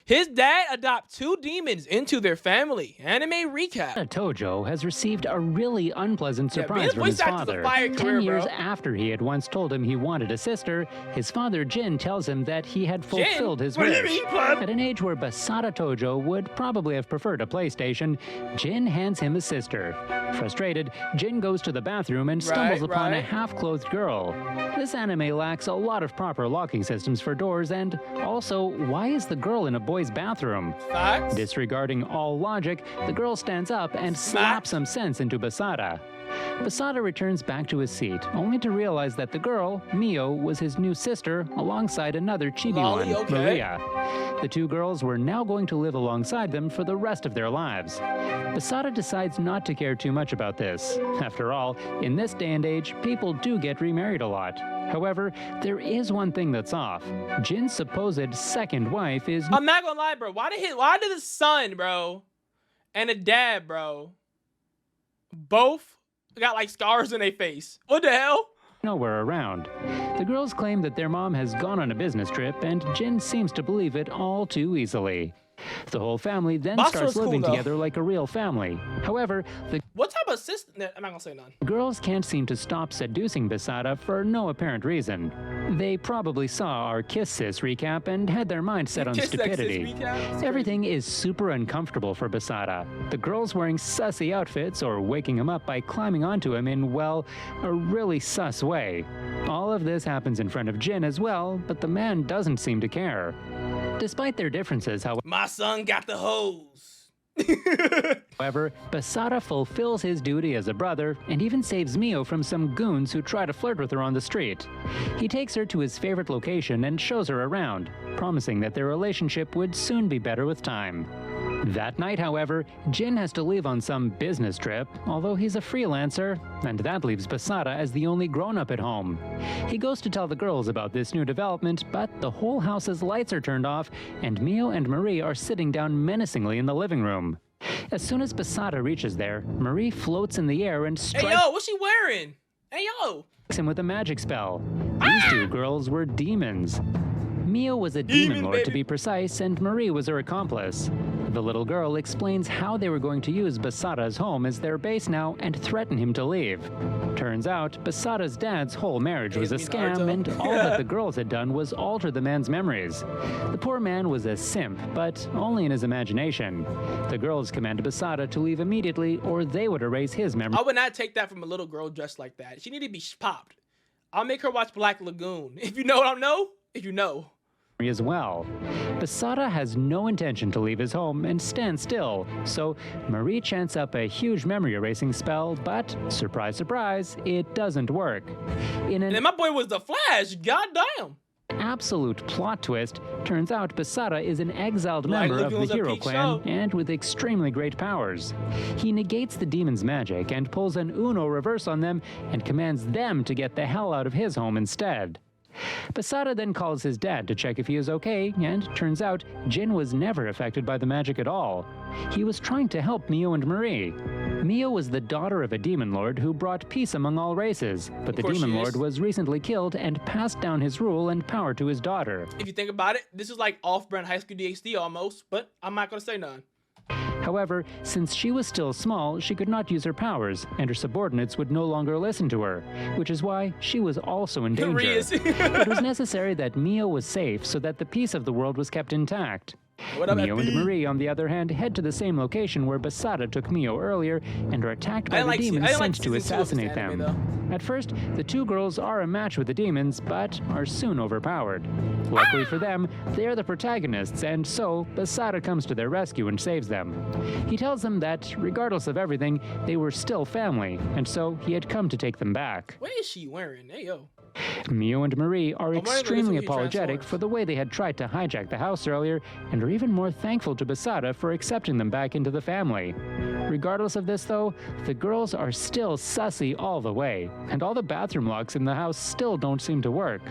His dad adopt 2 demons into their family. Anime recap. Tojo has received a really unpleasant surprise from voice his actor's a father. fire 10 career, years bro. after he had once told him he wanted a sister, his father Jin tells him that he had fulfilled his What do you wish. mean, Pop? At an age where Basara Tojo would probably have preferred a PlayStation, Jin hands him a sister. Frustrated, Jin goes to the bathroom and stumbles upon a half-clothed girl. This anime lacks a lot of proper locking systems for doors, and also, why is the girl in a boy's bathroom? Facts. Disregarding all logic, the girl stands up and slaps some sense into Basara. Basara returns back to his seat, only to realize that the girl, Mio, was his new sister alongside another chibi Lolly, one, okay. Maria. The 2 girls were now going to live alongside them for the rest of their lives. Basara decides not to care too much about this. After all, in this day and age, people do get remarried a lot. However, there is one thing that's off. Jin's supposed second wife is... I'm not gonna lie, bro. Why did the son, bro, and the dad, bro, both got like scars in their face? What the hell? nowhere around. The girls claim that their mom has gone on a business trip, and Jin seems to believe it all too easily. The whole family then starts living together like a real family. However, the what type of system? I'm not gonna say none. Girls can't seem to stop seducing Basara for no apparent reason. They probably saw our Kiss Sis recap and had their mind set on stupidity. Everything is super uncomfortable for Basara. The girls wearing sussy outfits or waking him up by climbing onto him in, well, a really sus way. All of this happens in front of Jin as well, but the man doesn't seem to care. Despite their differences, however, my son got the hose. However, Basara fulfills his duty as a brother and even saves Mio from some goons who try to flirt with her on the street. He takes her to his favorite location and shows her around, promising that their relationship would soon be better with time. That night, however, Jin has to leave on some business trip, although he's a freelancer, and that leaves Basara as the only grown-up at home. He goes to tell the girls about this new development, but the whole house's lights are turned off, and Mio and Marie are sitting down menacingly in the living room. As soon as Basara reaches there, Marie floats in the air and strikes Hey yo, what's she wearing? Hey yo! Him with a magic spell. These two girls were demons. Mio was a demon lord, to be precise, and Marie was her accomplice. The little girl explains how they were going to use Basara's home as their base now and threaten him to leave. Turns out, Basara's dad's whole marriage was a scam, and all that the girls had done was alter the man's memories. The poor man was a simp, but only in his imagination. The girls command Basara to leave immediately, or they would erase his memory. I would not take that from a little girl dressed like that. She needed to be popped. I'll make her watch Black Lagoon. If you know what I know, if you know. As well. Basara has no intention to leave his home and stand still, so Marie chants up a huge memory erasing spell, but surprise, surprise, it doesn't work. In an and my boy was the Flash, goddamn. Absolute plot twist, turns out Basara is an exiled member of the Hero Clan and with extremely great powers. He negates the demon's magic and pulls an Uno reverse on them and commands them to get the hell out of his home instead. Basara then calls his dad to check if he is okay, and turns out Jin was never affected by the magic at all. He was trying to help Mio and Marie. Mio was the daughter of a demon lord who brought peace among all races, but the demon lord was recently killed and passed down his rule and power to his daughter. If you think about it, this is like off-brand High School DxD almost, but I'm not gonna say none. However, since she was still small, she could not use her powers, and her subordinates would no longer listen to her, which is why she was also in danger. It was necessary that Mio was safe so that the peace of the world was kept intact. Mio and Marie, on the other hand, head to the same location where Basara took Mio earlier and are attacked by the demons sent to assassinate them. At first, the two girls are a match with the demons, but are soon overpowered. Luckily for them, they are the protagonists, and so Basara comes to their rescue and saves them. He tells them that, regardless of everything, they were still family, and so he had come to take them back. What is she wearing? Hey, yo. Mio and Marie are extremely apologetic for the way they had tried to hijack the house earlier, and are even more thankful to Basara for accepting them back into the family. Regardless of this, though, the girls are still sussy all the way, and all the bathroom locks in the house still don't seem to work.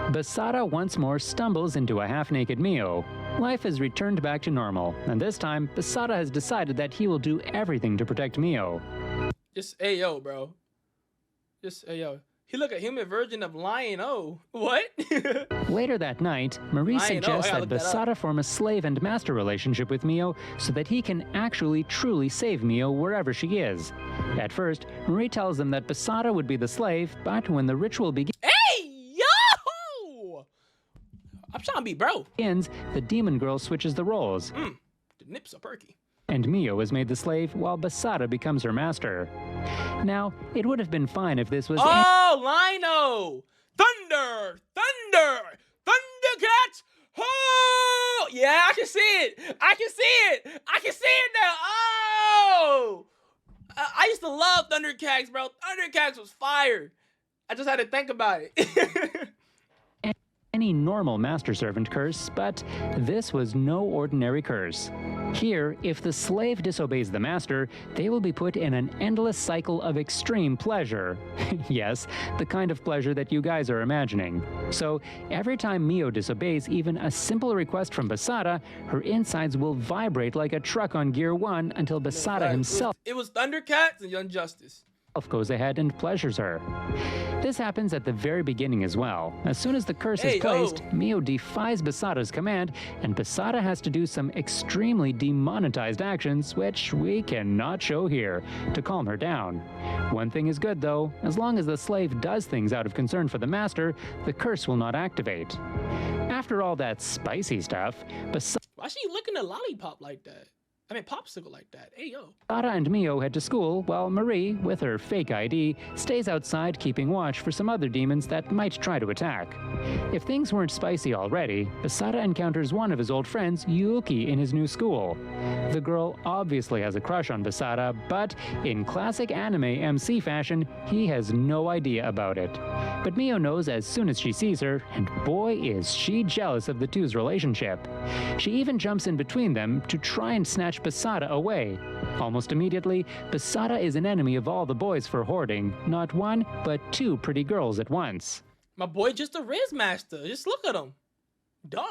Basara once more stumbles into a half-naked Mio. Life has returned back to normal, and this time, Basara has decided that he will do everything to protect Mio. Just, hey, yo, bro. Just, hey, yo. He look a human version of Lion-O. What? Later that night, Marie suggests that Basada form a slave and master relationship with Mio so that he can actually truly save Mio wherever she is. At first, Marie tells them that Basada would be the slave, but when the ritual begins, I'm trying to be bro. The demon girl switches the roles. The nips are perky. And Mio is made the slave while Basada becomes her master. Now, it would have been fine if this was... Oh, Lino! Thunder! Thunder! Thundercats! Oh! Yeah, I can see it! I can see it! I can see it now! Oh! I used to love Thundercats, bro. Thundercats was fire. I just had to think about it. Any normal master servant curse, but this was no ordinary curse. Here, if the slave disobeys the master, they will be put in an endless cycle of extreme pleasure. Yes, the kind of pleasure that you guys are imagining. So, every time Mio disobeys even a simple request from Basada, her insides will vibrate like a truck on Gear 1 until Basada himself... It was Thundercats and Young Justice. Goes ahead and pleasures her. This happens at the very beginning as well. As soon as the curse is placed, Mio defies Basada's command, and Basada has to do some extremely demonetized actions, which we cannot show here, to calm her down. One thing is good though, as long as the slave does things out of concern for the master, the curse will not activate. After all that spicy stuff, why is she licking a lollipop like that? I mean, popsicle like that. Hey, yo. Basada and Mio head to school, while Marie, with her fake ID, stays outside keeping watch for some other demons that might try to attack. If things weren't spicy already, Basada encounters one of his old friends, Yuuki, in his new school. The girl obviously has a crush on Basada, but in classic anime MC fashion, he has no idea about it. But Mio knows as soon as she sees her, and boy is she jealous of the two's relationship. She even jumps in between them to try and snatch Basada away. Almost immediately, Basada is an enemy of all the boys for hoarding, not one, but two pretty girls at once. My boy just a Riz Master. Just look at him. Duh.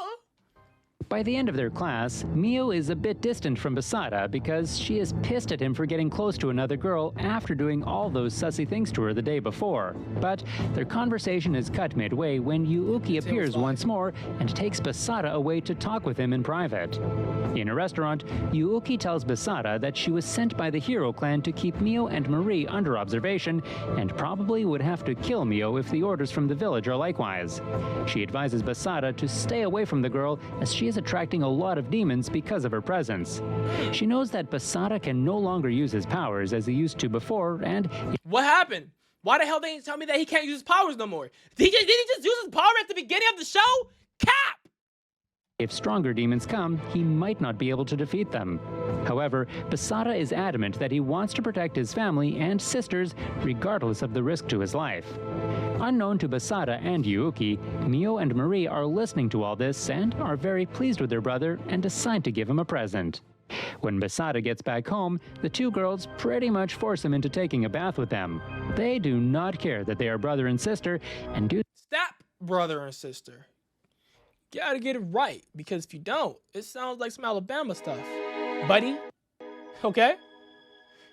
By the end of their class, Mio is a bit distant from Basada because she is pissed at him for getting close to another girl after doing all those sussy things to her the day before. But their conversation is cut midway when Yuuki appears once more and takes Basada away to talk with him in private. In a restaurant, Yuuki tells Basada that she was sent by the Hero Clan to keep Mio and Marie under observation and probably would have to kill Mio if the orders from the village are likewise. She advises Basada to stay away from the girl as she is attracting a lot of demons because of her presence. She knows that Basada can no longer use his powers as he used to before, and... What happened? Why the hell they didn't tell me that he can't use his powers no more? Did he just use his power at the beginning of the show? Cap! If stronger demons come, he might not be able to defeat them. However, Basada is adamant that he wants to protect his family and sisters regardless of the risk to his life. Unknown to Basada and Yuuki, Mio and Marie are listening to all this and are very pleased with their brother and decide to give him a present. When Basada gets back home, the two girls pretty much force him into taking a bath with them. They do not care that they are brother and sister and do... Stop, brother and sister. You gotta get it right, because if you don't, it sounds like some Alabama stuff. Buddy? Okay?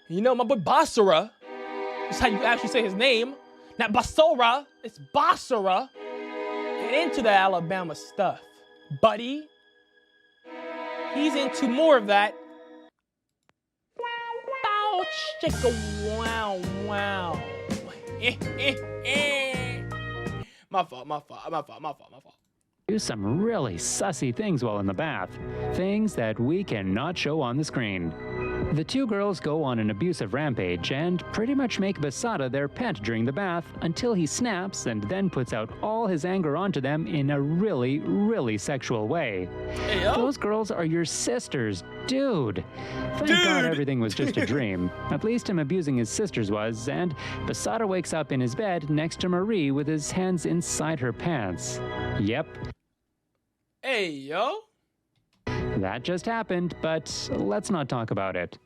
You know, my boy Basara, that's how you actually say his name. Not Basora, it's Basara. Get into the Alabama stuff, buddy. He's into more of that. Bow, chicka, wow, wow. My fault. Do some really sussy things while in the bath. Things that we cannot show on the screen. The two girls go on an abusive rampage and pretty much make Basada their pet during the bath until he snaps and then puts out all his anger onto them in a really, really sexual way. Hey, yo. Those girls are your sisters, dude. Thank God everything was just a dream. At least him abusing his sisters was, and Basada wakes up in his bed next to Marie with his hands inside her pants. Yep. Hey, yo. That just happened, but let's not talk about it.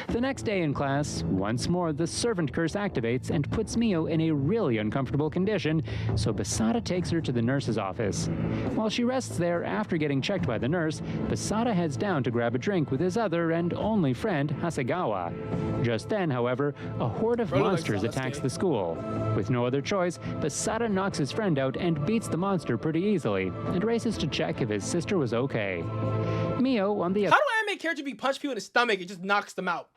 The next day in class, once more the servant curse activates and puts Mio in a really uncomfortable condition, so Basara takes her to the nurse's office. While she rests there after getting checked by the nurse, Basara heads down to grab a drink with his other and only friend, Hasegawa. Just then, however, a horde of monsters attacks the school. With no other choice, Basara knocks his friend out and beats the monster pretty easily, and races to check if his sister was okay. Mio, on the How do anime characters be punch people in the stomach and just knocks them out?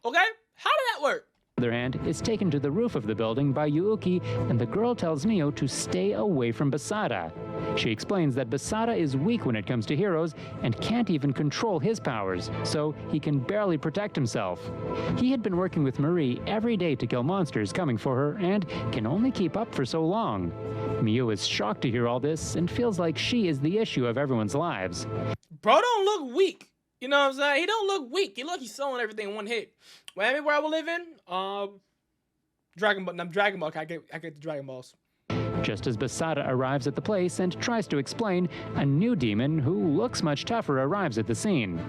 Okay? How did that work? other hand, is taken to the roof of the building by Yuuki, and the girl tells Mio to stay away from Basara. She explains that Basara is weak when it comes to heroes and can't even control his powers, so he can barely protect himself. He had been working with Marie every day to kill monsters coming for her and can only keep up for so long. Mio is shocked to hear all this and feels like she is the issue of everyone's lives. Bro don't look weak. You know what I'm saying? He don't look weak. He look he's selling everything in one hit. Where I will live in? Dragon Ball. Dragon Ball. I get the Dragon Balls. Just as Basara arrives at the place and tries to explain, a new demon who looks much tougher arrives at the scene.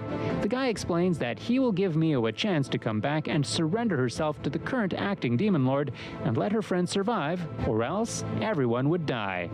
The guy explains that he will give Mio a chance to come back and surrender herself to the current acting demon lord and let her friends survive, or else everyone would die.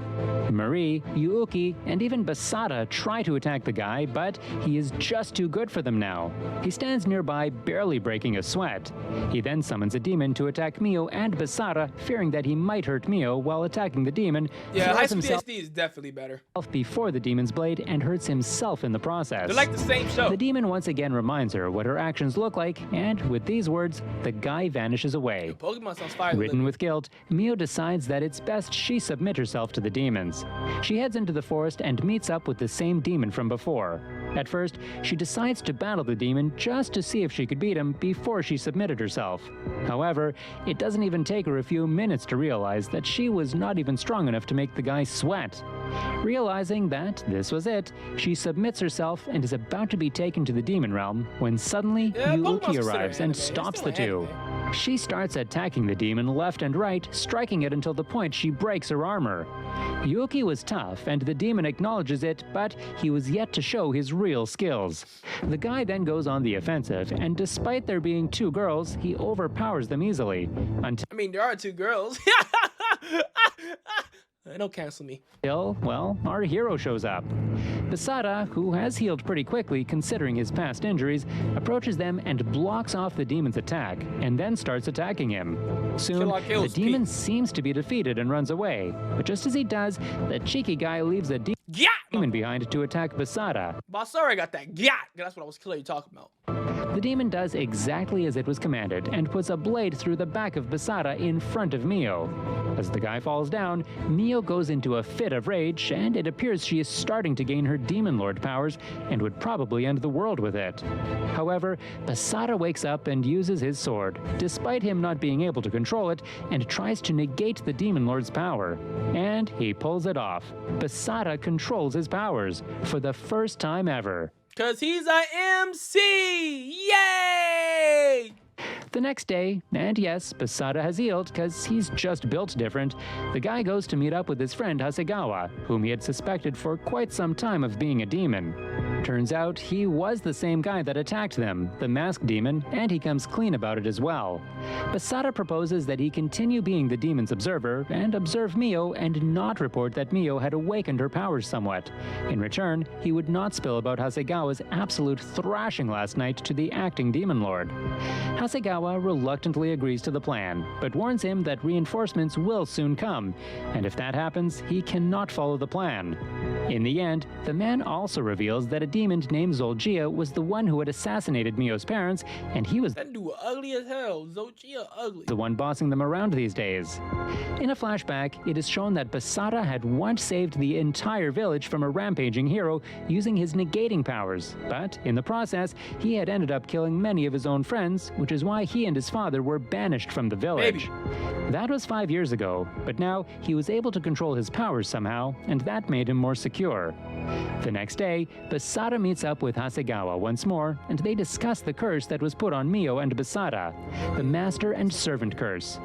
Marie, Yuuki, and even Basara try to attack the guy, but he is just too good for them now. He stands nearby, barely breaking a sweat. He then summons a demon to attack Mio and Basara, fearing that he might hurt Mio while attacking the demon. Yeah, High Speed SD is definitely better. Before the demon's blade and hurts himself in the process. They're like the same show. The demon once again reminds her what her actions look like, and with these words, the guy vanishes away. Pokemon sounds fire. Ridden with guilt, Mio decides that it's best she submit herself to the demons. She heads into the forest and meets up with the same demon from before. At first, she decides to battle the demon just to see if she could beat him before she submitted herself. However, it doesn't even take her a few minutes to realize that she was not even strong enough to make the guy sweat. Realizing that this was it, she submits herself and is about to be taken to the demon realm when suddenly Yuuki arrives and stops the two. She starts attacking the demon left and right, striking it until the point she breaks her armor. Yuuki was tough, and the demon acknowledges it, but he was yet to show his real skills. The guy then goes on the offensive, and despite there being two girls, he overpowers them easily. I mean, there are two girls. Don't cancel me. Until, well, our hero shows up. Basara, who has healed pretty quickly considering his past injuries, approaches them and blocks off the demon's attack, and then starts attacking him. Soon, the demon seems to be defeated and runs away, but just as he does, the cheeky guy leaves a demon behind to attack Basara. Basara got that. That's what I was clearly talking about. The demon does exactly as it was commanded and puts a blade through the back of Basara in front of Mio. As the guy falls down, Mio goes into a fit of rage, and it appears she is starting to gain her demon lord powers and would probably end the world with it. However, Basara wakes up and uses his sword, despite him not being able to control it, and tries to negate the demon lord's power. And he pulls it off. Basara controls his powers for the first time ever. 'Cause he's a MC! Yay! The next day, and yes, Basara has healed because he's just built different, the guy goes to meet up with his friend Hasegawa, whom he had suspected for quite some time of being a demon. Turns out he was the same guy that attacked them, the masked demon, and he comes clean about it as well. Basara proposes that he continue being the demon's observer and observe Mio and not report that Mio had awakened her powers somewhat. In return, he would not spill about Hasegawa's absolute thrashing last night to the acting demon lord. Hasegawa reluctantly agrees to the plan, but warns him that reinforcements will soon come, and if that happens, he cannot follow the plan. In the end, the man also reveals that a demon named Zolgia was the one who had assassinated Mio's parents, and he was that dude ugly as hell. Zolgia ugly. The one bossing them around these days. In a flashback, it is shown that Basara had once saved the entire village from a rampaging hero using his negating powers, but in the process, he had ended up killing many of his own friends, which is why he and his father were banished from the village. That was 5 years ago, but now he was able to control his powers somehow, and that made him more secure. The next day, Basara meets up with Hasegawa once more, and they discuss the curse that was put on Mio and Basara, the Master and Servant Curse.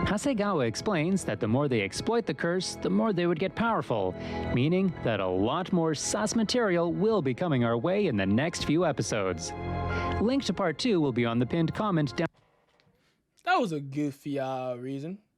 Hasegawa explains that the more they exploit the curse, the more they would get powerful, meaning that a lot more sus material will be coming our way in the next few episodes. Link to part 2 will be on the pinned comment down. That was a goofy reason.